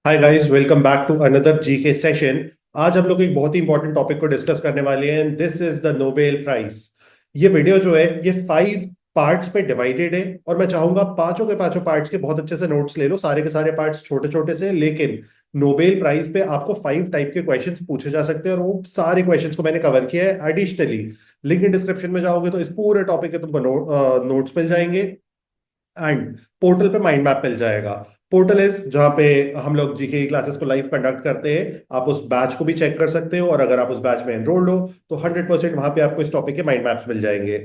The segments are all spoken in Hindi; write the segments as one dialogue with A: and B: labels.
A: Hi guys, welcome back to another GK session. आज हम लोग एक बहुत ही इंपॉर्टेंट टॉपिक को डिस्कस करने वाले हैं। This is the Nobel prize. ये वीडियो जो है ये 5 पार्ट्स में डिवाइडेड है और मैं चाहूंगा पांचों के पांचों पार्ट्स के बहुत अच्छे से नोट्स ले लो। सारे के सारे पार्ट्स छोटे छोटे से, लेकिन नोबेल प्राइज पे आपको 5 टाइप के क्वेश्चंस पूछे जा सकते हैं और वो सारे क्वेश्चंस को मैंने कवर किया है। एडिशनली लिंक इन डिस्क्रिप्शन में जाओगे तो इस पूरे टॉपिक के तुमको नोट्स मिल जाएंगे एंड पोर्टल पे माइंड मैप मिल जाएगा। पोर्टल इज जहाँ पे हम लोग जीके क्लासेस को लाइव कंडक्ट करते हैं। आप उस बैच को भी चेक कर सकते हो और अगर आप उस बैच में एनरोल्ड हो तो 100% वहां पे आपको इस टॉपिक के माइंड मैप्स मिल जाएंगे।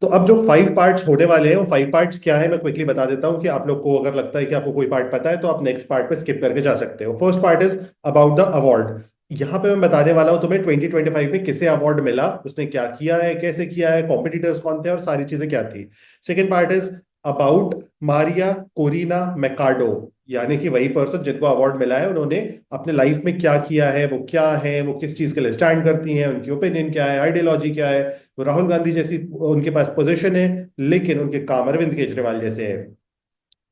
A: तो अब जो 5 पार्ट्स होने वाले हैं वो 5 पार्ट्स क्या है मैं क्विकली बता देता हूँ कि आप लोग को अगर लगता है कि आपको कोई पार्ट पता है तो आप नेक्स्ट पार्ट पे स्किप करके जा सकते हो। First part is about the award. यहाँ पे मैं बताने वाला हूँ तुम्हें 2025 में किसे अवार्ड मिला, उसने क्या किया है, कैसे किया है, कॉम्पिटिटर्स कौन थे और सारी चीजें क्या थी। Second part is about Maria Corina Machado, यानी कि वही पर्सन जिनको अवार्ड मिला है उन्होंने अपने लाइफ में क्या किया है, वो क्या है, वो किस चीज के लिए स्टैंड करती हैं, उनकी ओपिनियन क्या है, आइडियोलॉजी क्या है। वो राहुल गांधी जैसी उनके पास पोजीशन है लेकिन उनके काम अरविंद केजरीवाल जैसे है।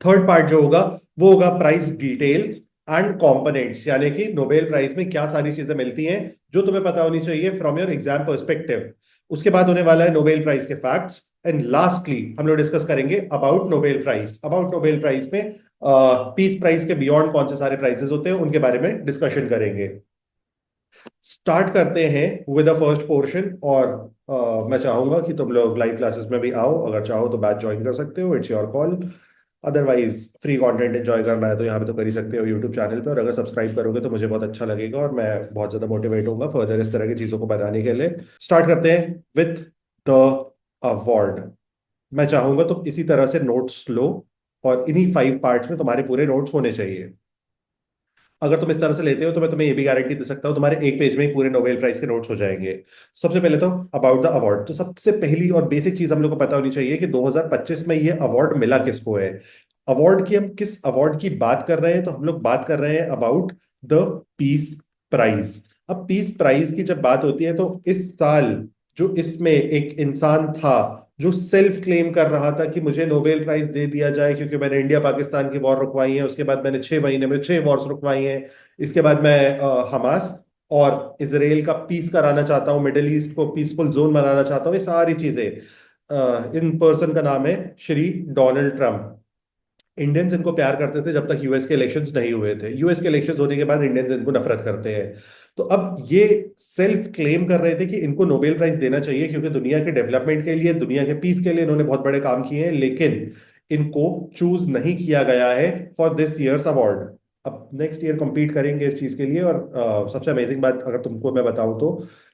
A: थर्ड पार्ट जो होगा वो होगा प्राइस डिटेल्स एंड कंपोनेंट्स, यानी कि नोबेल प्राइज में क्या सारी चीजें मिलती हैं जो तुम्हें पता होनी चाहिए फ्रॉम योर एग्जाम पर्सपेक्टिव। उसके बाद होने वाला है नोबेल प्राइज के फैक्ट्स एंड लास्टली हम लोग डिस्कस करेंगे about Nobel prize. About Nobel prize में पीस प्राइज के बियॉन्ड कौन से सारे प्राइजेस होते हैं उनके बारे में डिस्कशन करेंगे। स्टार्ट करते हैं विद द फर्स्ट पोर्शन और मैं चाहूंगा कि तुम लोग लाइव क्लासेस में भी आओ। अगर चाहो तो बैच ज्वाइन कर सकते हो, it's your call. Otherwise free content enjoy करना है तो यहाँ पे तो कर ही सकते हो यूट्यूब चैनल पे। और अगर सब्सक्राइब करोगे तो मुझे बहुत अच्छा लगेगा और मैं बहुत ज्यादा मोटिवेट होऊंगा फर्दर इस तरह की चीजों को बताने के लिए। स्टार्ट करते हैं विथ द अवार्ड। मैं चाहूंगा तुम इसी तरह से नोट्स लो और इन्हीं 5 पार्ट्स में तुम्हारे पूरे नोट्स होने चाहिए। अगर तुम इस तरह से लेते हो तो मैं तुम्हें ये भी गारंटी दे सकता हूँ तुम्हारे एक पेज में ही पूरे नोबेल प्राइज के नोट्स हो जाएंगे। सबसे पहले तो अबाउट द अवार्ड। तो सबसे पहली और बेसिक चीज हम लोग को पता होनी चाहिए कि 2025 में ये अवार्ड मिला किसको है। अवार्ड की हम किस अवार्ड की बात कर रहे हैं तो हम लोग बात कर रहे हैं अबाउट द पीस प्राइज। अब पीस प्राइज की जब बात होती है तो इस साल जो इसमें एक इंसान था जो सेल्फ क्लेम कर रहा था कि मुझे नोबेल प्राइज दे दिया जाए क्योंकि मैंने इंडिया पाकिस्तान की वॉर रुकवाई है, उसके बाद मैंने 6 महीने में 6 वॉर्स रुकवाई हैं, इसके बाद मैं हमास और इसराइल का पीस कराना चाहता हूँ, मिडिल ईस्ट को पीसफुल जोन बनाना चाहता हूँ, ये सारी चीजें। इन पर्सन का नाम है श्री डोनाल्ड ट्रंप। इंडियंस इनको प्यार करते थे जब तक यूएस के इलेक्शंस नहीं हुए थे। यूएस के इलेक्शंस होने के बाद इंडियंस इनको नफरत करते हैं। तो अब ये सेल्फ क्लेम कर रहे थे कि इनको नोबेल प्राइज देना चाहिए क्योंकि दुनिया के डेवलपमेंट के लिए, दुनिया के पीस के लिए इन्होंने बहुत बड़े काम किए हैं, लेकिन इनको चूज नहीं किया गया है फॉर दिस ईयर्स अवार्ड। अब नेक्स्ट ईयर compete करेंगे इस चीज के लिए। और सबसे अमेजिंग बात अगर तुमको मैं बताऊं तो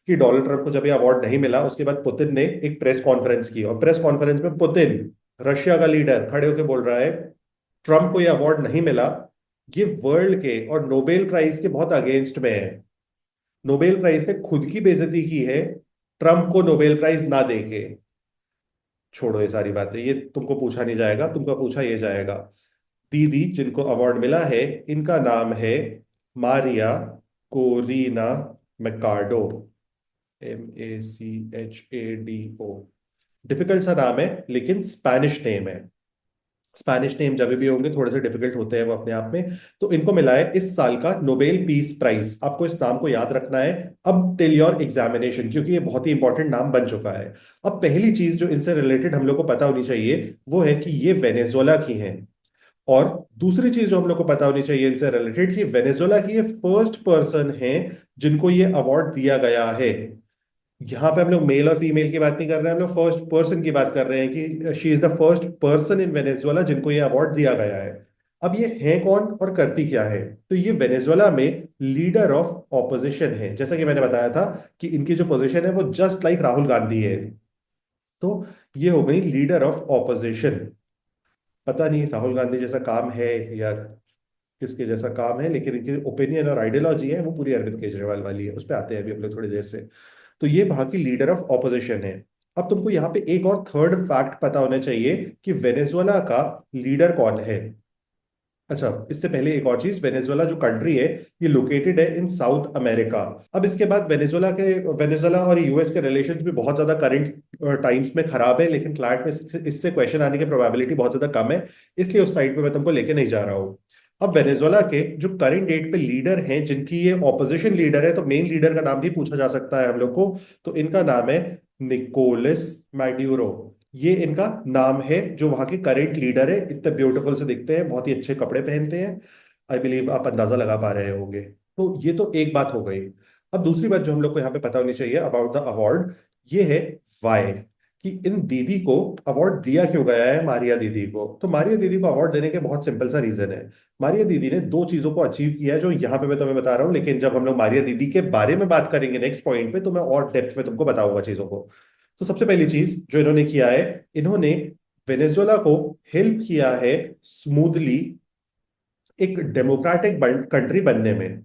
A: कि डोनाल्ड ट्रंप को जब ये अवार्ड नहीं मिला उसके बाद पुतिन ने एक प्रेस कॉन्फ्रेंस की और प्रेस कॉन्फ्रेंस में पुतिन, रशिया का लीडर, खड़े होकर बोल रहा है ट्रंप को ये अवार्ड नहीं मिला, ये वर्ल्ड के और नोबेल प्राइज के बहुत अगेंस्ट में है। नोबेल प्राइज ने खुद की बेइज्जती की है ट्रंप को नोबेल प्राइज ना देके। छोड़ो ये सारी बातें, ये तुमको पूछा नहीं जाएगा, तुमको पूछा ये जाएगा। दीदी जिनको अवार्ड मिला है इनका नाम है मारिया कोरिना मैकार्डो। Machado। डिफिकल्ट सा नाम है लेकिन स्पैनिश नेम है। स्पैनिश नेम जब भी होंगे थोड़े से डिफिकल्ट होते हैं वो अपने आप में। तो इनको मिला है इस साल का नोबेल पीस प्राइज। आपको इस नाम को याद रखना है अब टिल योर एग्जामिनेशन, क्योंकि ये बहुत ही इंपॉर्टेंट नाम बन चुका है। अब पहली चीज जो इनसे रिलेटेड हम लोग को पता होनी चाहिए वो है कि ये वेनेजुएला की हैं। और दूसरी चीज जो हम लोग को पता होनी चाहिए इनसे रिलेटेड कि वेनेजुएला की ये फर्स्ट पर्सन है जिनको ये अवार्ड दिया गया है। यहाँ पे हम लोग मेल और फीमेल की बात नहीं कर रहे हैं, हम लोग फर्स्ट पर्सन की बात कर रहे हैं कि she is the first person in Venezuela जिनको ये अवार्ड दिया गया है। अब ये है कौन और करती क्या है। तो ये वेनेजुएला में लीडर ऑफ ऑपोजिशन है। जैसा कि मैंने बताया था कि इनकी जो पोजीशन है वो जस्ट लाइक राहुल गांधी है। तो ये हो गई लीडर ऑफ ऑपोजिशन। पता नहीं राहुल गांधी जैसा काम है या किसके जैसा काम है, लेकिन इनकी ओपिनियन और आइडियोलॉजी है वो पूरी अरविंद केजरीवाल वाली है। उस पर आते हैं अभी हम लोग थोड़ी देर से। तो ये वहां की लीडर ऑफ ऑपोजिशन है। अब तुमको यहाँ पे एक और थर्ड फैक्ट पता होना चाहिए कि वेनेजुएला का लीडर कौन है। अच्छा, इससे पहले एक और चीज, वेनेजुएला जो कंट्री है ये लोकेटेड है इन साउथ अमेरिका। अब इसके बाद वेनेजुएला और यूएस के रिलेशंस भी बहुत ज्यादा करंट टाइम्स में खराब है, लेकिन क्लाट में इससे क्वेश्चन आने की प्रोबेबिलिटी बहुत ज्यादा कम है, इसलिए उस साइड पे मैं तुमको लेके नहीं जा रहा हूँ। अब वेनेजुएला के जो करंट डेट पे लीडर हैं, जिनकी ये ऑपोजिशन लीडर है, तो मेन लीडर का नाम भी पूछा जा सकता है हम लोग को। तो इनका नाम है निकोलस मैड्यूरो। ये इनका नाम है, जो वहां के करंट लीडर है। इतने ब्यूटीफुल से दिखते हैं, बहुत ही अच्छे कपड़े पहनते हैं। आई बिलीव आप अंदाजा लगा पा रहे होंगे। तो ये तो एक बात हो गई। अब दूसरी बात जो हम लोग को यहाँ पे पता होनी चाहिए अबाउट द अवार्ड, ये है वाई, कि इन दीदी को अवार्ड दिया क्यों गया है, मारिया दीदी को। तो मारिया दीदी को अवार्ड देने के बहुत सिंपल सा रीजन है। मारिया दीदी ने दो चीजों को अचीव किया है, जो यहाँ पे मैं तुम्हें बता रहा हूँ, लेकिन जब हम लोग मारिया दीदी के बारे में बात करेंगे नेक्स्ट पॉइंट पे, तो मैं और डेप्थ में तुमको बताऊंगा चीजों को। तो सबसे पहली चीज जो इन्होंने किया है, इन्होंने वेनेजुएला को हेल्प किया है स्मूथली एक डेमोक्रेटिक कंट्री बनने में।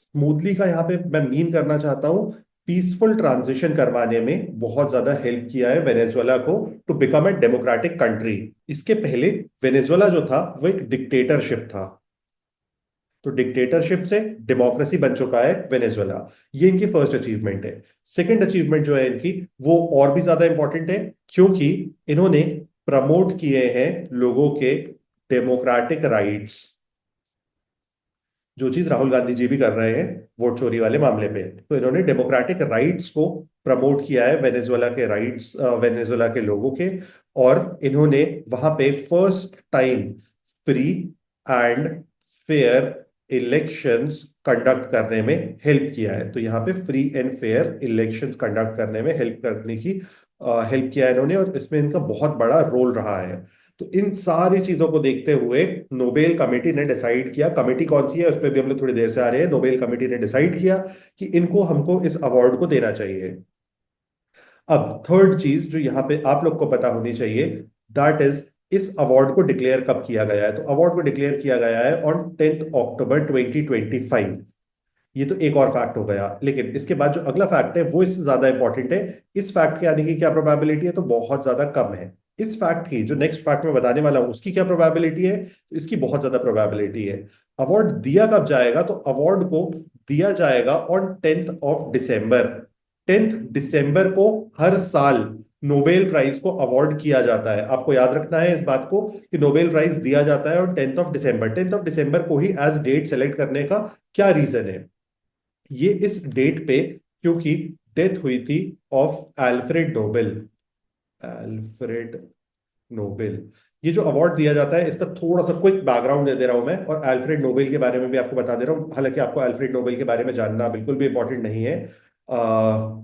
A: स्मूथली का यहाँ पे मैं मीन करना चाहता हूँ, पीसफुल ट्रांजिशन करवाने में बहुत ज्यादा हेल्प किया है वेनेजुएला को to become a democratic country. इसके पहले वेनेजुएला जो था वो एक डिक्टेटरशिप था। तो डिक्टेटरशिप से डेमोक्रेसी बन चुका है वेनेजुएला। ये इनकी फर्स्ट अचीवमेंट है। सेकंड अचीवमेंट जो है इनकी, वो और भी ज्यादा इंपॉर्टेंट है, क्योंकि इन्होंने प्रमोट किए हैं लोगों के डेमोक्रेटिक राइट्स, जो चीज राहुल गांधी जी भी कर रहे हैं वोट चोरी वाले मामले पे। तो इन्होंने डेमोक्रेटिक राइट्स को प्रमोट किया है, वेनेजुएला के राइट्स, वेनेजुएला के लोगों के। और इन्होंने वहां पे first time free and fair elections conduct करने में हेल्प किया है। तो यहाँ पे free and fair elections conduct करने में हेल्प करने की हेल्प किया है इन्होंने, और इसमें इनका बहुत बड़ा रोल रहा है। तो इन सारी चीजों को देखते हुए नोबेल कमेटी ने डिसाइड किया, कमेटी कौन सी है उस पर भी हम लोग थोड़ी देर से आ रहे हैं, नोबेल कमेटी ने डिसाइड किया कि इनको हमको इस अवार्ड को देना चाहिए। अब थर्ड चीज जो यहाँ पे आप लोग को पता होनी चाहिए, दैट इज इस अवार्ड को डिक्लेयर कब किया गया है। तो अवार्ड को डिक्लेयर किया गया है ऑन 10 अक्टूबर 2025। ये तो एक और फैक्ट हो गया, लेकिन इसके बाद जो अगला फैक्ट है वो इससे ज्यादा इंपॉर्टेंट है। इस फैक्ट के आने की क्या प्रोबेबिलिटी है, तो बहुत ज्यादा कम है। इस फैक्ट की, जो नेक्स्ट फैक्ट मैं बताने वाला हूं, उसकी क्या प्रोबेबिलिटी है, तो इसकी बहुत ज्यादा प्रोबेबिलिटी है। अवार्ड दिया कब जाएगा, तो अवार्ड को दिया जाएगा ऑन 10 दिसंबर। 10 दिसंबर को हर साल नोबेल प्राइज को अवार्ड किया जाता है। आपको याद रखना है इस बात को, कि नोबेल प्राइज दिया जाता है ऑन 10 दिसंबर। 10 दिसंबर को ही एज डेट सेलेक्ट करने का क्या रीजन है, ये इस डेट पे क्योंकि डेथ हुई थी of Alfred Nobel. Alfred Nobel, ये जो अवार्ड दिया जाता है, इसका थोड़ा सा क्विक बैकग्राउंड दे दे रहा हूं मैं, और एल्फ्रेड नोबेल के बारे में भी आपको बता दे रहा हूं। हालांकि आपको एल्फ्रेड नोबेल के बारे में जानना बिल्कुल भी इंपॉर्टेंट नहीं है,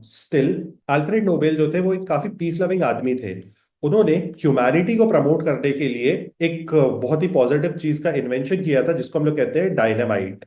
A: स्टिल एल्फ्रेड नोबेल जो थे वो एक काफी पीस लविंग आदमी थे। उन्होंने ह्यूमैनिटी को प्रमोट करने के लिए एक बहुत ही पॉजिटिव चीज का इन्वेंशन किया था, जिसको हम लोग कहते हैं डायनामाइट।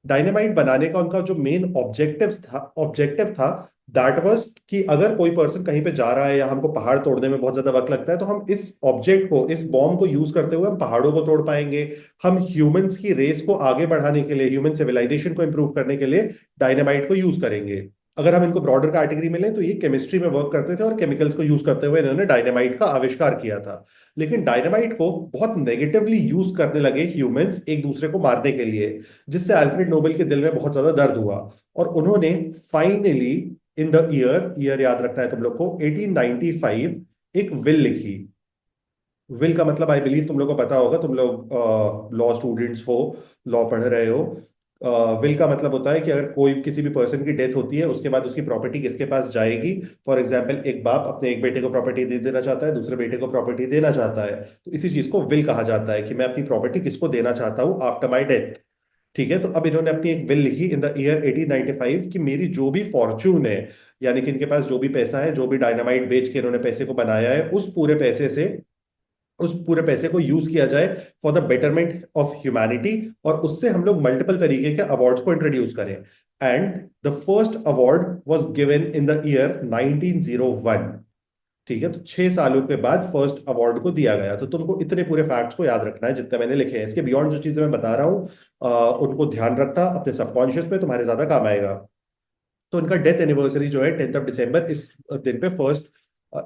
A: डायनेमाइट बनाने का उनका जो मेन ऑब्जेक्टिव था दैट वाज कि अगर कोई पर्सन कहीं पे जा रहा है, या हमको पहाड़ तोड़ने में बहुत ज्यादा वक्त लगता है, तो हम इस ऑब्जेक्ट को, इस बॉम्ब को यूज करते हुए हम पहाड़ों को तोड़ पाएंगे। हम ह्यूमंस की रेस को आगे बढ़ाने के लिए, ह्यूमन सिविलाइजेशन को इंप्रूव करने के लिए डायनेमाइट को यूज करेंगे। अगर हम इनको ब्रॉडर कैटेगरी में लें, तो ये केमिस्ट्री में वर्क करते थे, और केमिकल्स को यूज करते हुए इन्होंने डायनेमाइट का आविष्कार किया था। लेकिन डायनामाइट को बहुत नेगेटिवली यूज करने लगे ह्यूमंस एक दूसरे को मारने के लिए, जिससे अल्फ्रेड नोबेल के दिल में बहुत ज्यादा दर्द हुआ। और उन्होंने फाइनली इन द ईयर याद रखना है तुम लोग को, 1895 एक विल लिखी। विल का मतलब आई बिलीव तुम लोग को पता होगा, तुम लोग लॉ स्टूडेंट्स हो, लॉ पढ़ रहे हो। विल का मतलब होता है कि अगर कोई किसी भी पर्सन की डेथ होती है, उसके बाद उसकी प्रॉपर्टी किसके पास जाएगी। फॉर एग्जाम्पल, एक बाप अपने एक बेटे को प्रॉपर्टी दे देना चाहता है, दूसरे बेटे को प्रॉपर्टी देना चाहता है, तो इसी चीज को विल कहा जाता है, कि मैं अपनी प्रॉपर्टी किसको देना चाहता हूँ आफ्टर माई डेथ। ठीक है, तो अब इन्होंने अपनी एक विल लिखी इन द ईयर 1895, कि मेरी जो भी फॉर्च्यून है, यानी कि इनके पास जो भी पैसा है, जो भी डायनामाइट बेच के इन्होंने पैसे को बनाया है, उस पूरे पैसे को यूज किया जाए for the betterment of humanity, और उससे हम लोग मल्टीपल तरीके के अवार्ड्स को इंट्रोड्यूस करें। And the first award was given in the year 1901। ठीक है, तो 6 सालों के बाद फर्स्ट अवार्ड को दिया गया। तो तुमको इतने पूरे फैक्ट्स को याद रखना है जितने मैंने लिखे हैं। इसके बियॉन्ड जो चीजें मैं बता रहा हूँ, उनको ध्यान रखना, अपने सबकॉन्शियस में तुम्हारे ज्यादा काम आएगा। तो उनका डेथ एनिवर्सरी जो है 10 दिसंबर, दिन पे फर्स्ट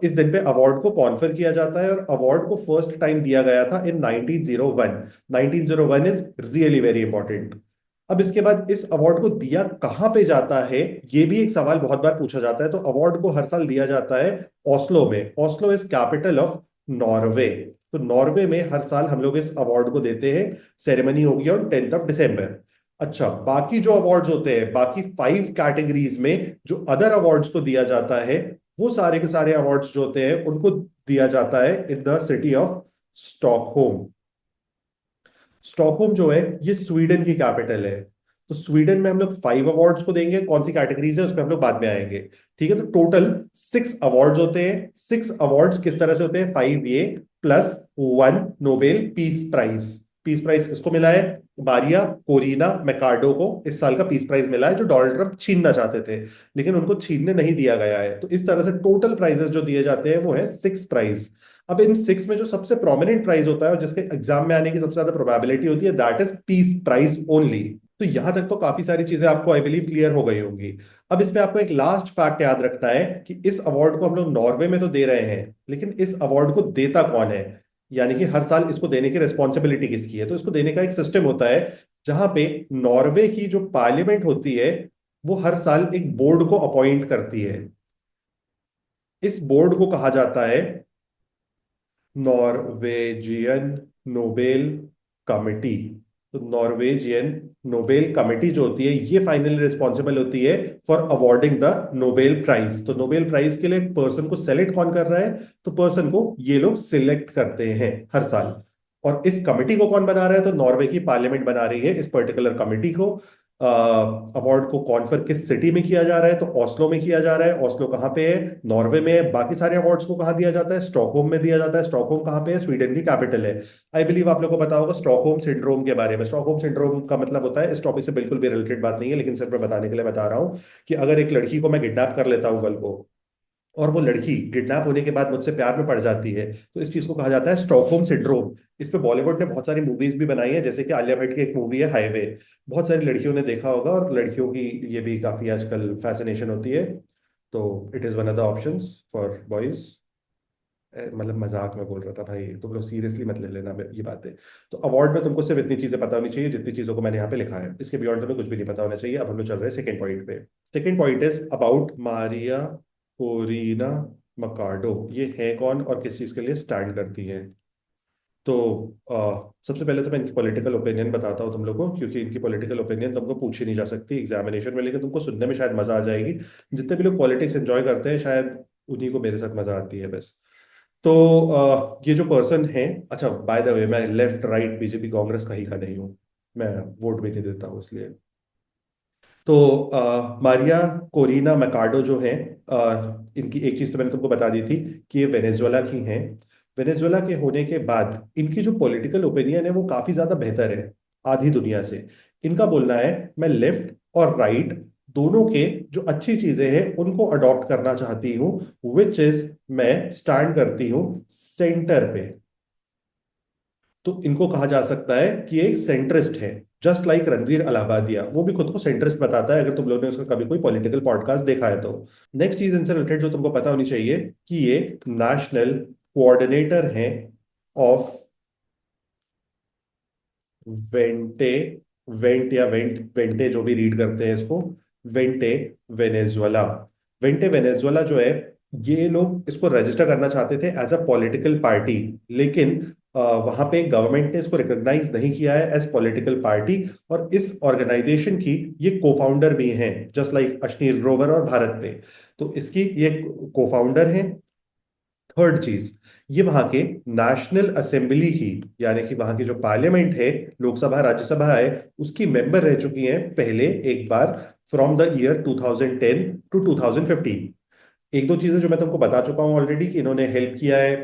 A: इस दिन पे अवार्ड को कॉन्फर किया जाता है, और अवार्ड को फर्स्ट टाइम दिया गया था इन 1901। 1901 इज रियली वेरी इंपॉर्टेंट। अब इसके बाद इस अवार्ड को दिया कहाँ पे जाता है, ये भी एक सवाल बहुत बार पूछा जाता है। तो अवार्ड को हर साल दिया जाता है ओस्लो में। Oslo is capital of Norway. तो नॉर्वे में हर साल हम लोग इस अवार्ड को देते हैं। सेरेमनी होगी ऑन 10 दिसंबर। अच्छा, बाकी जो अवार्ड्स होते हैं, बाकी 5 कैटेगरीज में जो अदर अवार्ड्स को दिया जाता है, वो सारे के सारे अवार्ड्स जो होते हैं उनको दिया जाता है in the city of Stockholm. Stockholm जो है ये स्वीडन की कैपिटल है। तो स्वीडन में हम लोग 5 अवार्ड्स को देंगे। कौन सी कैटेगरीज है उसमें हम लोग बाद में आएंगे। ठीक है, तो टोटल 6 अवार्ड्स होते हैं। 6 अवार्ड्स किस तरह से होते हैं? 5 ये plus 1 Nobel peace prize. Peace prize किसको मिला है? मारिया कोरिना मैकार्डो को इस साल का पीस प्राइज मिला है, जो डोनाल्ड ट्रंप छीनना चाहते थे, लेकिन उनको छीनने नहीं दिया गया है। तो इस तरह से टोटल प्राइजेस जो दिए जाते हैं वो है 6 प्राइज। अब इन 6 में जो सबसे प्रोमिनेंट प्राइज होता है और जिसके एग्जाम में आने की सबसे ज्यादा प्रोबेबिलिटी होती है, that is peace prize only. तो यहां तक तो काफी सारी चीजें आपको आई बिलीव क्लियर हो गई होंगी। अब इसमें आपको एक लास्ट फैक्ट याद रखना है कि इस अवार्ड को हम लोग नॉर्वे में तो दे रहे हैं, लेकिन इस अवार्ड को देता कौन है, यानी कि हर साल इसको देने की रिस्पॉन्सिबिलिटी किसकी है। तो इसको देने का एक सिस्टम होता है, जहां पे नॉर्वे की जो पार्लियामेंट होती है वो हर साल एक बोर्ड को अपॉइंट करती है। इस बोर्ड को कहा जाता है नॉर्वेजियन नोबेल कमिटी। तो नॉर्वेजियन नोबेल कमिटी जो होती है ये फाइनली रिस्पॉन्सिबल होती है for awarding the Nobel prize. तो नोबेल प्राइज के लिए एक पर्सन को सेलेक्ट कौन कर रहा है? तो पर्सन को ये लोग सिलेक्ट करते हैं हर साल। और इस कमिटी को कौन बना रहा है? तो नॉर्वे की पार्लियामेंट बना रही है इस पर्टिकुलर कमिटी को। अवार्ड को कॉन्फर किस सिटी में किया जा रहा है? तो ओस्लो में किया जा रहा है। ओस्लो कहाँ पे है? नॉर्वे में है। बाकी सारे अवार्ड्स को कहाँ दिया जाता है? स्टॉकहोम में दिया जाता है। स्टॉकहोम कहाँ पे है? स्वीडन की कैपिटल है। आई बिलीव आप लोगों को पता होगा स्टॉकहोम सिंड्रोम के बारे में। स्टॉकहोम सिंड्रोम का मतलब होता है, इस टॉपिक से बिल्कुल भी रिलेटेड बात नहीं है, लेकिन सिर्फ मैं बताने के लिए बता रहा हूँ कि अगर एक लड़की को मैं किडनैप कर लेता हूँ कल को, और वो लड़की किडनैप होने के बाद मुझसे प्यार में पड़ जाती है, तो इस चीज को कहा जाता है स्टॉकहोम सिंड्रोम। इस पे बॉलीवुड ने बहुत सारी मूवीज भी बनाई है, जैसे कि आलिया भट्ट की एक मूवी है हाईवे। बहुत सारी लड़कियों ने देखा होगा, और लड़कियों की ये भी काफी आजकल फैसिनेशन होती है। तो it is one of the options for boys. मतलब मजाक में बोल रहा था भाई, तुम लोग सीरियसली मत ले लेना ये बातें। तो अवार्ड में तुमको सिर्फ इतनी चीजें पता होनी चाहिए जितनी चीजों को मैंने यहाँ पे लिखा है। इसके बियॉन्ड तुम्हें कुछ भी नहीं पता होना चाहिए। अब हम लोग चल रहे हैं सेकंड पॉइंट पे। Second point is about Maria Corina Machado. ये है कौन और किस चीज के लिए स्टैंड करती है? तो सबसे पहले तो मैं इनकी पॉलिटिकल ओपिनियन बताता हूँ तुम लोगों को, क्योंकि इनकी पॉलिटिकल ओपिनियन तुमको पूछी नहीं जा सकती एग्जामिनेशन में, लेकिन तुमको सुनने में शायद मजा आ जाएगी। जितने भी लोग पॉलिटिक्स एंजॉय करते हैं शायद उन्हीं को मेरे साथ मजा आती है बस। तो ये जो पर्सन है, अच्छा बाय द वे, मैं लेफ्ट राइट बीजेपी कांग्रेस कहीं का नहीं हूँ। मैं वोट भी नहीं देता हूँ इसलिए। तो मारिया कोरिना मैकार्डो जो है, इनकी एक चीज तो मैंने तुमको बता दी थी कि ये वेनेजुएला की हैं। वेनेजुएला के होने के बाद इनकी जो पॉलिटिकल ओपिनियन है वो काफी ज्यादा बेहतर है आधी दुनिया से। इनका बोलना है मैं लेफ्ट और राइट दोनों के जो अच्छी चीजें हैं उनको अडॉप्ट करना चाहती हूँ, विच इज मैं स्टैंड करती हूँ सेंटर पे। तो इनको कहा जा सकता है कि एक सेंट्रिस्ट है, जस्ट लाइक रणवीर अलाहाबादिया। वो भी खुद को सेंट्रिस्ट बताता है, अगर तुम लोगों ने उसका कभी कोई पॉलिटिकल पॉडकास्ट देखा है तो। नेक्स्ट चीज इनसे रिलेटेड जो तुमको पता होनी चाहिए कि ये नेशनल कोऑर्डिनेटर हैं ऑफ वेंटे, वेंट या वेंटे जो भी रीड करते हैं इसको, वेंटे वेनेजुएला। वेंटे वेनेजुएला जो है, ये लोग इसको रजिस्टर करना चाहते थे एज अ पॉलिटिकल पार्टी, लेकिन वहां पे गवर्नमेंट ने इसको रिकॉग्नाइज नहीं किया है एज पॉलिटिकल पार्टी। और इस ऑर्गेनाइजेशन की ये को फाउंडर भी हैं, जस्ट लाइक अश्नीर ग्रोवर और भारत पे। तो इसकी ये को फाउंडर हैं। थर्ड चीज, ये वहां के नेशनल असेंबली की, यानी कि वहां की जो पार्लियामेंट है, लोकसभा राज्यसभा है, उसकी मेंबर रह चुकी हैं पहले एक बार, फ्रॉम द ईयर 2010 टू 2015। एक दो चीजें जो मैं तुमको बता चुका हूं ऑलरेडी कि इन्होंने हेल्प किया है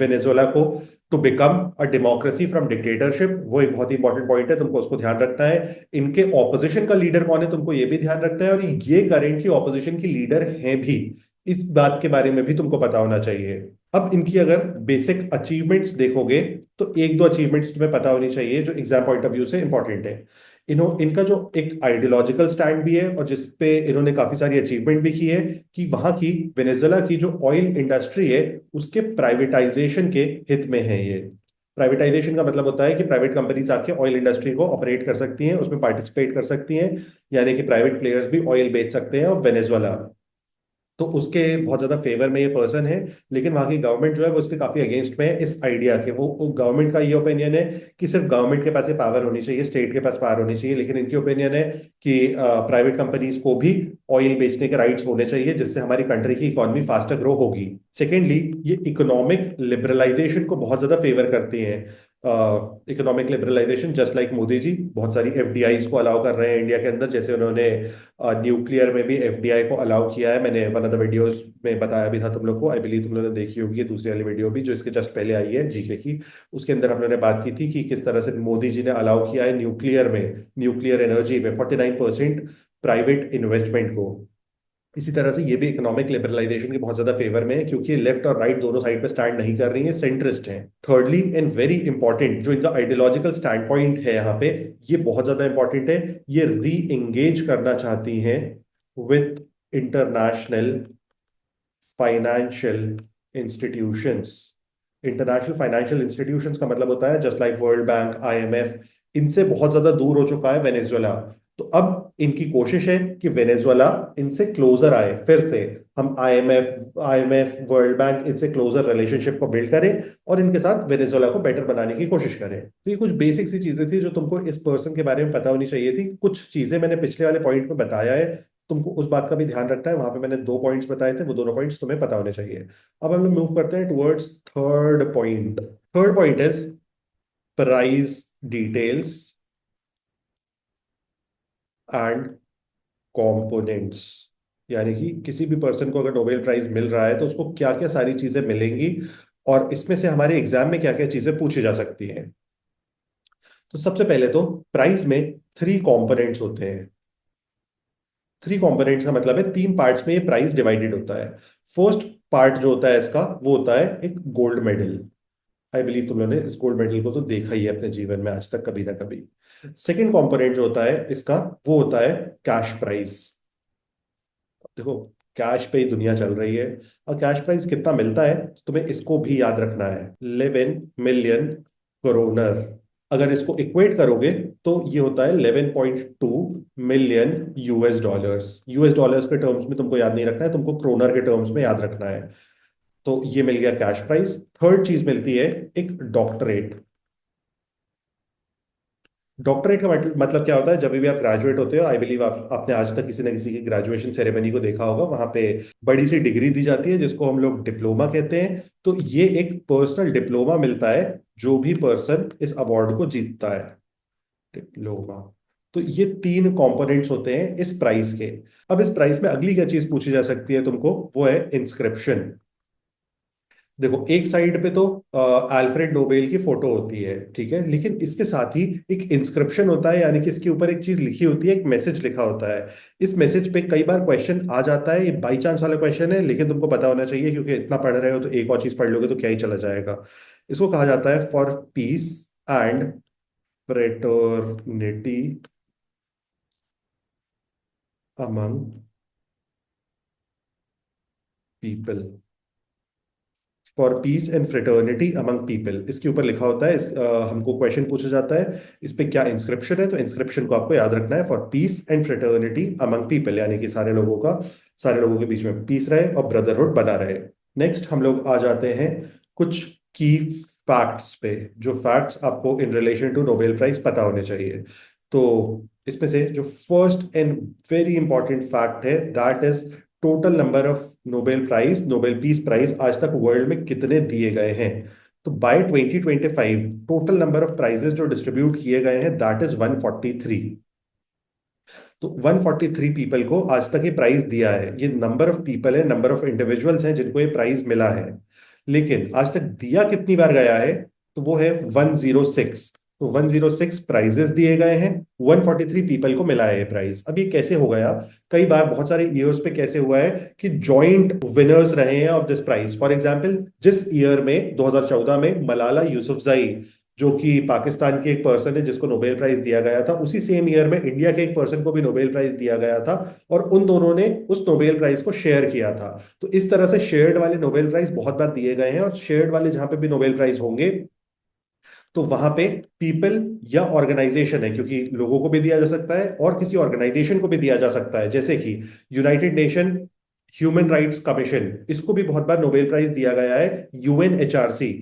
A: वेनेजुएला को to become a democracy from dictatorship. वो एक बहुत ही इंपॉर्टेंट पॉइंट है, तुमको उसको ध्यान रखना है। इनके ऑपोजिशन का लीडर कौन है तुमको ये भी ध्यान रखना है, और ये करेंटली ऑपोजिशन की लीडर हैं भी। इस बात के बारे में भी तुमको पता होना चाहिए। अब इनकी अगर बेसिक अचीवमेंट्स देखोगे तो एक दो अचीवमेंट्स तुम्हें पता होनी चाहिए जो एग्जाम पॉइंट ऑफ व्यू से इंपॉर्टेंट है। इनका जो एक आइडियोलॉजिकल स्टैंड भी है, और जिसपे इन्होंने काफी सारी अचीवमेंट भी की है, कि वहां की वेनेजुएला की जो ऑयल इंडस्ट्री है उसके प्राइवेटाइजेशन के हित में है ये। प्राइवेटाइजेशन का मतलब होता है कि प्राइवेट कंपनीज आके ऑयल इंडस्ट्री को ऑपरेट कर सकती हैं, उसमें पार्टिसिपेट कर सकती हैं, यानी कि प्राइवेट प्लेयर्स भी ऑयल बेच सकते हैं। और वेनेजुएला तो उसके बहुत ज्यादा फेवर में ये पर्सन है। लेकिन वहाँ की गवर्नमेंट जो है वो उसके काफी अगेंस्ट में है इस आइडिया के। वो गवर्नमेंट का ये ओपिनियन है कि सिर्फ गवर्नमेंट के पास ये पावर होनी चाहिए, स्टेट के पास पावर होनी चाहिए, लेकिन इनकी ओपिनियन है कि प्राइवेट कंपनीज को भी ऑयल बेचने के राइट्स होने चाहिए, जिससे हमारी कंट्री की इकोनॉमी फास्टर ग्रो होगी। सेकेंडली, ये इकोनॉमिक लिबरलाइजेशन को बहुत ज्यादा फेवर करती हैं। Economic liberalisation, just like Modi ji बहुत सारी एफडीआईज को अलाउ कर रहे हैं इंडिया के अंदर, जैसे उन्होंने न्यूक्लियर में भी एफडीआई को अलाउ किया है। मैंने वन ऑफ द वीडियोस में बताया भी था तुम लोग को, आई बिलीव तुम लोगों ने देखी होगी, ये दूसरी वाली वीडियो भी जो इसके जस्ट पहले आई है जीके की। उसके अंदर हम लोगों ने बात की थी कि किस तरह से मोदी जी ने अलाउ किया है न्यूक्लियर में, न्यूक्लियर एनर्जी में 49% प्राइवेट इन्वेस्टमेंट को। इसी तरह से ये भी इकोनॉमिक लिबरलाइजेशन के बहुत ज्यादा फेवर में है, क्योंकि लेफ्ट और राइट दोनों साइड पे स्टैंड नहीं कर रही है, सेंट्रिस्ट हैं। थर्डली एंड वेरी इंपॉर्टेंट, जो इनका आइडियोलॉजिकल स्टैंड पॉइंट है यहाँ पे, ये बहुत ज्यादा इंपॉर्टेंट है। ये री एंगेज करना चाहती हैं with international financial institutions. International financial institutions का मतलब होता है just like world bank, IMF. इनसे बहुत ज्यादा दूर हो चुका है वेनेजुएला। तो अब इनकी कोशिश है कि वेनेजुएला इनसे क्लोजर आए फिर से। हम आईएमएफ वर्ल्ड बैंक इनसे क्लोजर रिलेशनशिप को बिल्ड करें और इनके साथ वेनेजुएला को बेटर बनाने की कोशिश करें। तो ये कुछ बेसिक सी चीजें थी जो तुमको इस पर्सन के बारे में पता होनी चाहिए थी। कुछ चीजें मैंने पिछले वाले पॉइंट में बताया है, तुमको उस बात का भी ध्यान रखना है। वहां पे मैंने दो पॉइंट्स बताए थे, वो दोनों पॉइंट्स तुम्हें पता होने चाहिए। अब हम लोग मूव करते हैं towards third point. Third point is price details and components. यानी कि किसी भी पर्सन को अगर नोबेल प्राइज मिल रहा है तो उसको क्या क्या सारी चीजें मिलेंगी, और इसमें से हमारे एग्जाम में क्या क्या चीजें पूछी जा सकती हैं। तो सबसे पहले तो प्राइज में थ्री कंपोनेंट्स होते हैं। थ्री कंपोनेंट्स का मतलब है तीन पार्ट्स में ये प्राइस डिवाइडेड होता है। फर्स्ट पार्ट जो होता है इसका, वो होता है एक गोल्ड मेडल। आई बिलीव तुम लोगों ने इस गोल्ड मेडल को तो देखा ही है अपने जीवन में आज तक कभी ना कभी। सेकंड कंपोनेंट जो होता है इसका, वो होता है कैश प्राइस। देखो, कैश पे ही दुनिया चल रही है, और कैश प्राइस कितना मिलता है तो तुम्हें इसको भी याद रखना है, 11 मिलियन करोनर। अगर इसको इक्वेट करोगे तो ये होता है 11.2 million US dollars. US dollars के टर्म्स में तुमको याद नहीं रखना है, तुमको क्रोनर के टर्म्स में याद रखना है। तो ये मिल गया कैश प्राइस। थर्ड चीज मिलती है एक डॉक्टरेट। डॉक्टरेट का मतलब क्या होता है, जब भी आप ग्रेजुएट होते हो, आई बिलीव आपने आज तक किसी न किसी की ग्रेजुएशन सेरेमनी को देखा होगा, वहां पे बड़ी सी डिग्री दी जाती है जिसको हम लोग डिप्लोमा कहते हैं। तो ये एक पर्सनल डिप्लोमा मिलता है जो भी पर्सन इस अवार्ड को जीतता है, डिप्लोमा। तो ये तीन कंपोनेंट्स होते हैं इस प्राइस के। अब इस प्राइस में अगली क्या चीज पूछी जा सकती है तुमको, वो है इंस्क्रिप्शन। देखो, एक साइड पे तो अल्फ्रेड नोबेल की फोटो होती है, ठीक है, लेकिन इसके साथ ही एक इंस्क्रिप्शन होता है, यानी कि इसके ऊपर एक चीज लिखी होती है, एक मैसेज लिखा होता है। इस मैसेज पे कई बार क्वेश्चन आ जाता है, ये बाई चांस वाला क्वेश्चन है, लेकिन तुमको पता होना चाहिए, क्योंकि इतना पढ़ रहे हो तो एक और चीज पढ़ लोगे तो क्या ही चला जाएगा। इसको कहा जाता है for piece and fraternity among people. For piece and fraternity among people, इसके ऊपर लिखा होता है। हमको क्वेश्चन पूछा जाता है इस पे क्या इंस्क्रिप्शन है, तो इंस्क्रिप्शन को आपको याद रखना है, for piece and fraternity among people, यानी कि सारे लोगों के बीच में पीस रहे और ब्रदरहुड बना रहे। नेक्स्ट हम लोग आ जाते हैं कुछ की फैक्ट्स पे, जो फैक्ट्स आपको in relation to Nobel prize पता होने चाहिए। तो इसमें से जो first and very important fact है, that is total number of Nobel prize, Nobel peace prize आज तक वर्ल्ड में कितने दिए गए हैं। तो by 2025 total number of prizes जो डिस्ट्रीब्यूट किए गए हैं, दैट इज 143। तो 143 पीपल को आज तक ये प्राइज दिया है। ये नंबर ऑफ पीपल है, नंबर ऑफ इंडिविजुअल्स हैं जिनको ये प्राइज मिला है। लेकिन आज तक दिया कितनी बार गया है, तो वो है 106। तो 106 प्राइजेस दिए गए हैं, 143 पीपल को मिला है ये प्राइज। अब ये कैसे हो गया, कई बार बहुत सारे ईयर्स पे कैसे हुआ है कि जॉइंट विनर्स रहे हैं of this prize. For example, जिस ईयर में 2014 में मलाला यूसुफजई, जो कि पाकिस्तान के एक पर्सन है जिसको नोबेल प्राइज दिया गया था, उसी सेम ईयर में इंडिया के एक पर्सन को भी नोबेल प्राइज दिया गया था, और उन दोनों ने उस नोबेल प्राइज को शेयर किया था। तो इस तरह से शेयर्ड वाले नोबेल प्राइज बहुत बार दिए गए हैं, और शेयर्ड वाले जहां पे भी नोबेल प्राइज होंगे तो वहां पे पीपल या ऑर्गेनाइजेशन है, क्योंकि लोगों को भी दिया जा सकता है और किसी ऑर्गेनाइजेशन को भी दिया जा सकता है, जैसे कि United nation human rights commission, इसको भी बहुत बार नोबेल प्राइज दिया गया है, यूएनएचआरसी।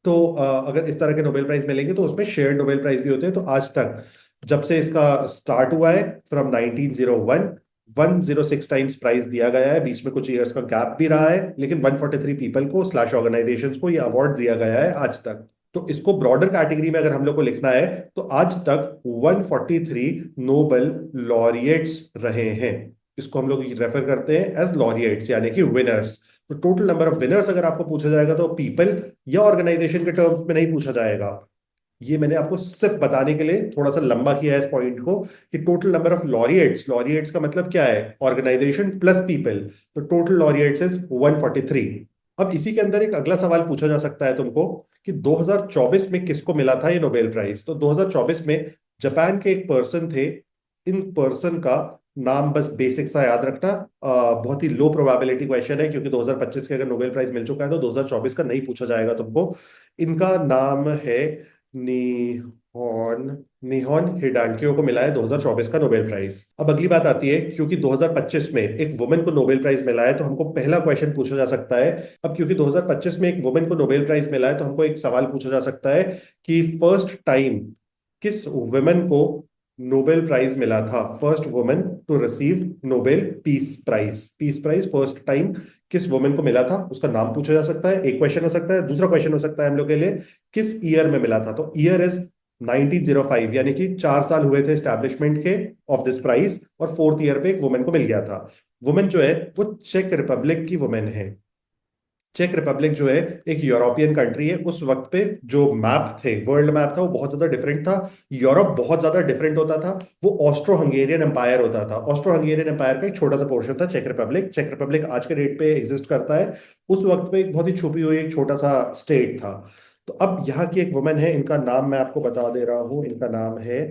A: तो अगर इस तरह के नोबेल प्राइज मिलेंगे तो उसमें शेयर्ड नोबेल प्राइज भी होते हैं। तो आज तक जब से इसका स्टार्ट हुआ है, फ्रॉम 1901, 106 टाइम्स प्राइज दिया गया है। बीच में कुछ ईयर्स का गैप भी रहा है, लेकिन 143 पीपल को स्लैश ऑर्गेनाइजेशंस को ये अवार्ड दिया गया है आज तक। तो इसको ब्रॉडर कैटेगरी में अगर हम लोग को लिखना है, तो आज तक 143 नोबेल लॉरिएट्स रहे हैं। इसको हम लोग रेफर करते हैं एज लॉरिएट्स, यानी कि विनर्स। तो टोटल नंबर ऑफ विनर्स अगर आपको पूछा जाएगा तो पीपल या ऑर्गेनाइजेशन के टर्म्स में नहीं पूछा जाएगा। ये मैंने आपको सिर्फ बताने के लिए थोड़ा सा लंबा किया है इस पॉइंट को, कि total number of laureates, laureates का मतलब क्या है, ऑर्गेनाइजेशन प्लस पीपल। तो टोटल लॉरिएट्स इज 143। अब इसी के अंदर एक अगला सवाल पूछा जा सकता है तुमको कि 2024 में किसको मिला था ये नोबेल प्राइज। तो 2024 में जापान के एक पर्सन थे। इन पर्सन का नाम बस बेसिक सा याद रखना। बहुत ही लो प्रोबेबिलिटी क्वेश्चन है, क्योंकि 2025 के अगर नोबेल प्राइज मिल चुका है तो 2024 का नहीं पूछा जाएगा तुमको। इनका नाम है निहॉन निहॉन हिडांकियो को मिला है 2024 का नोबेल प्राइज। अब अगली बात आती है, क्योंकि 2025 में एक वुमेन को नोबेल प्राइज मिला है तो हमको पहला क्वेश्चन पूछा जा सकता है। अब क्योंकि 2025 में एक वुमेन को नोबेल प्राइज मिला है तो हमको एक सवाल पूछा जा सकता है कि फर्स्ट टाइम किस वुमेन को नोबेल प्राइज मिला था। First women to receive Nobel peace prize, peace prize first time किस वुमेन को मिला था, उसका नाम पूछा जा सकता है। एक क्वेश्चन हो सकता है। दूसरा क्वेश्चन हो सकता है हम लोग के लिए, किस ईयर में मिला था। तो ईयर इज 1905, यानी कि 4 साल हुए थे स्टैब्लिशमेंट के ऑफ दिस प्राइज, और फोर्थ ईयर पे एक वुमेन को मिल गया था। वुमेन जो है वो चेक रिपब्लिक की वुमेन है। चेक रिपब्लिक जो है एक यूरोपियन कंट्री है। उस वक्त पे जो मैप थे, वर्ल्ड मैप था, वो बहुत ज्यादा डिफरेंट था। यूरोप बहुत ज्यादा डिफरेंट होता था। वो ऑस्ट्रो हंगेरियन एम्पायर होता था। ऑस्ट्रो हंगेरियन एम्पायर का एक छोटा सा पोर्शन था चेक रिपब्लिक। चेक रिपब्लिक आज के डेट पे एग्जिस्ट करता है। उस वक्त पे एक बहुत ही छुपी हुई एक छोटा सा स्टेट था। तो अब यहाँ की एक वुमेन है, इनका नाम मैं आपको बता दे रहा हूँ। इनका नाम है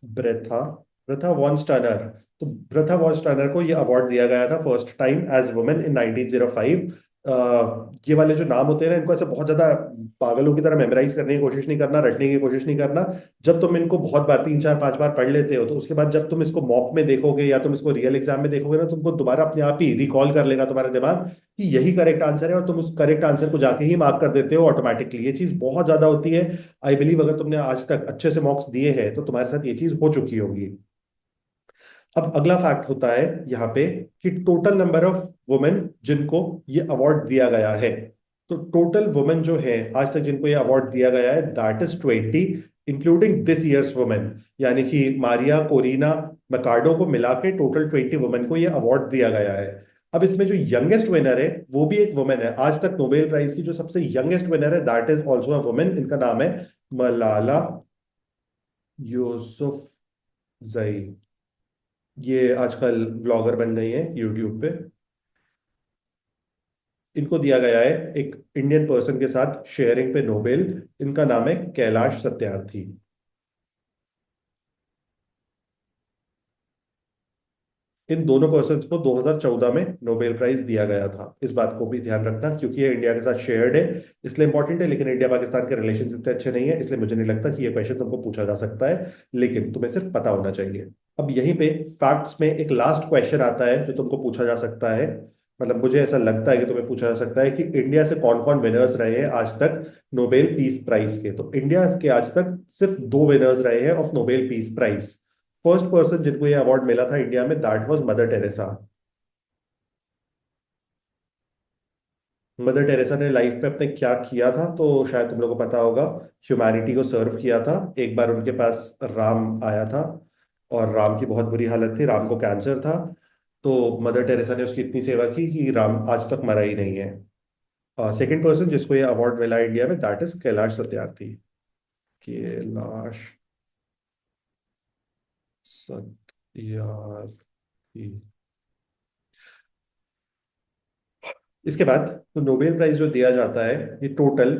A: ब्रेथा ब्रेथा वॉन स्टर्नर। तो ब्रेथा वॉन स्टर्नर को ये अवार्ड दिया गया था first time as women in 1905। ये वाले जो नाम होते हैं ना, इनको ऐसे बहुत ज्यादा पागलों की तरह मेमोराइज करने की कोशिश नहीं करना, रटने की कोशिश नहीं करना। जब तुम इनको बहुत बार, 3 4 5 बार पढ़ लेते हो, तो उसके बाद जब तुम इसको मॉक में देखोगे या तुम इसको रियल एग्जाम में देखोगे ना, तुमको दोबारा अपने आप ही रिकॉल कर लेगा तुम्हारा दिमाग कि यही करेक्ट आंसर है, और तुम उस करेक्ट आंसर को जाके ही मार्क कर देते हो ऑटोमेटिकली। ये चीज बहुत ज्यादा होती है। आई बिलीव अगर तुमने आज तक अच्छे से मॉक्स दिए हैं तो तुम्हारे साथ ये चीज हो चुकी होगी। अब अगला फैक्ट होता है यहाँ पे कि टोटल नंबर ऑफ वुमेन जिनको ये अवार्ड दिया गया है। तो टोटल वुमेन जो है आज तक जिनको ये अवार्ड दिया गया है, that is 20, including this years women. यानी कि मारिया कोरिना मकार्डो को मिला के टोटल 20 वुमेन को ये अवार्ड दिया गया है। अब इसमें जो यंगेस्ट विनर है वो भी एक वुमेन है। आज तक नोबेल प्राइज की जो सबसे यंगेस्ट विनर है, that is also a women. इनका नाम है मलाला यूसुफजई। ये आजकल ब्लॉगर बन गई हैं यूट्यूब पे। इनको दिया गया है एक इंडियन पर्सन के साथ शेयरिंग पे नोबेल। इनका नाम है कैलाश सत्यार्थी। इन दोनों पर्सन्स को 2014 में नोबेल प्राइज दिया गया था। इस बात को भी ध्यान रखना, क्योंकि ये इंडिया के साथ शेयर्ड है इसलिए इंपॉर्टेंट है। लेकिन इंडिया पाकिस्तान के रिलेशन इतने अच्छे नहीं है, इसलिए मुझे नहीं लगता कि ये क्वेश्चन तुमको पूछा जा सकता है। लेकिन तुम्हें सिर्फ पता होना चाहिए। अब यहीं पे फैक्ट्स में एक लास्ट क्वेश्चन आता है जो तुमको पूछा जा सकता है। मतलब मुझे ऐसा लगता है कि तुम्हें पूछा जा सकता है कि इंडिया से कौन कौन विनर्स रहे हैं आज तक नोबेल पीस प्राइज के। तो इंडिया के आज तक सिर्फ 2 विनर्स रहे हैं of Nobel peace prize. First person जिनको ये अवार्ड मिला था इंडिया में, that was Mother Teresa. Mother Teresa ने लाइफ में अपने क्या किया था तो शायद तुम लोगों को पता होगा। ह्यूमैनिटी को सर्व किया था। एक बार उनके पास राम आया था, और राम की बहुत बुरी हालत थी, राम को कैंसर था। तो मदर टेरेसा ने उसकी इतनी सेवा की कि राम आज तक मरा ही नहीं है। सेकंड पर्सन जिसको ये अवार्ड मिला है इंडिया में, दैट इज कैलाश सत्यार्थी। कैलाश सत्यार्थी। इसके बाद तो नोबेल प्राइज जो दिया जाता है, ये टोटल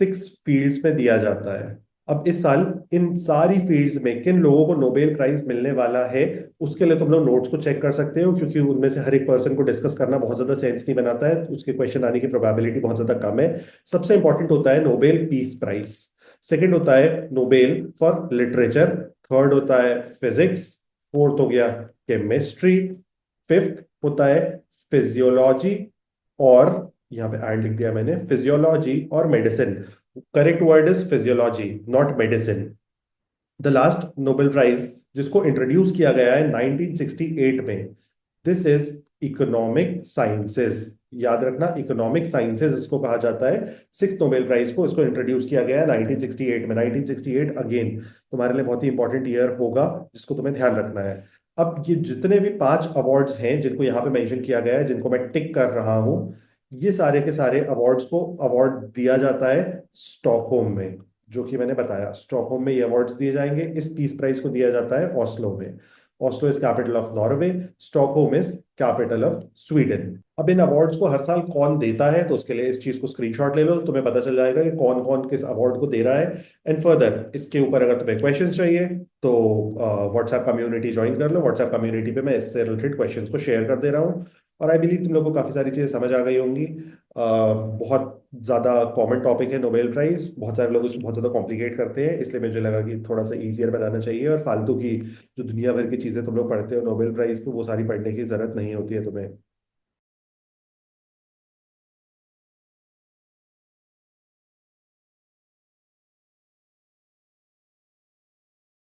A: 6 फील्ड्स में दिया जाता है। अब इस साल इन सारी फील्ड्स में किन लोगों को नोबेल प्राइज मिलने वाला है, उसके लिए तुम लोग नोट्स को चेक कर सकते हो, क्योंकि उनमें से हर एक पर्सन को डिस्कस करना बहुत ज्यादा सेंस नहीं बनाता है। उसके क्वेश्चन आने की प्रोबेबिलिटी बहुत ज्यादा कम है। सबसे इंपॉर्टेंट होता है नोबेल पीस प्राइज। सेकंड होता है नोबेल फॉर लिटरेचर। थर्ड होता है फिजिक्स। फोर्थ हो गया केमिस्ट्री। फिफ्थ होता है फिजियोलॉजी और, यहाँ पे एंड लिख दिया मैंने, फिजियोलॉजी और medicine. Correct word is physiology, not medicine. The last Nobel prize जिसको इंट्रोड्यूस किया गया है 1968 में, दिस इज इकोनॉमिक साइंसेज। याद रखना, इकोनॉमिक साइंसेज इसको कहा जाता है। सिक्स नोबेल प्राइज को इसको इंट्रोड्यूस किया गया है 1968 में। 1968 अगेन तुम्हारे लिए बहुत ही इंपॉर्टेंट ईयर होगा, जिसको तुम्हें ध्यान रखना है। अब ये जितने भी पांच अवार्ड्स हैं जिनको यहाँ पे मेंशन किया गया है, जिनको मैं टिक कर रहा हूं, ये सारे के सारे अवार्ड्स को अवार्ड दिया जाता है स्टॉकहोम में। जो कि मैंने बताया, स्टॉकहोम में ये अवार्ड्स दिए जाएंगे। इस पीस प्राइज को दिया जाता है ओस्लो में। Oslo is capital of Norway, Stockholm is capital of Sweden. अब इन अवार्ड्स को हर साल कौन देता है, तो उसके लिए इस चीज को स्क्रीनशॉट ले लो, तुम्हें पता चल जाएगा कि कौन कौन किस अवार्ड को दे रहा है। एंड फर्दर इसके ऊपर अगर तुम्हें क्वेश्चंस चाहिए तो व्हाट्सएप कम्युनिटी ज्वाइन कर लो। व्हाट्सएप कम्युनिटी पे मैं इससे रिलेटेड क्वेश्चंस को शेयर कर दे रहा हूँ। और आई बिलीव तुम लोगों को काफी सारी चीजें समझ आ गई होंगी। बहुत ज्यादा कॉमन टॉपिक है नोबेल प्राइज, बहुत सारे लोग इसको बहुत ज्यादा कॉम्प्लिकेट करते हैं, इसलिए मुझे लगा कि थोड़ा सा इजियर बनाना चाहिए। और फालतू की जो दुनिया भर की चीजें तुम लोग पढ़ते हो नोबेल प्राइज को, वो सारी पढ़ने की जरूरत नहीं होती है तुम्हें।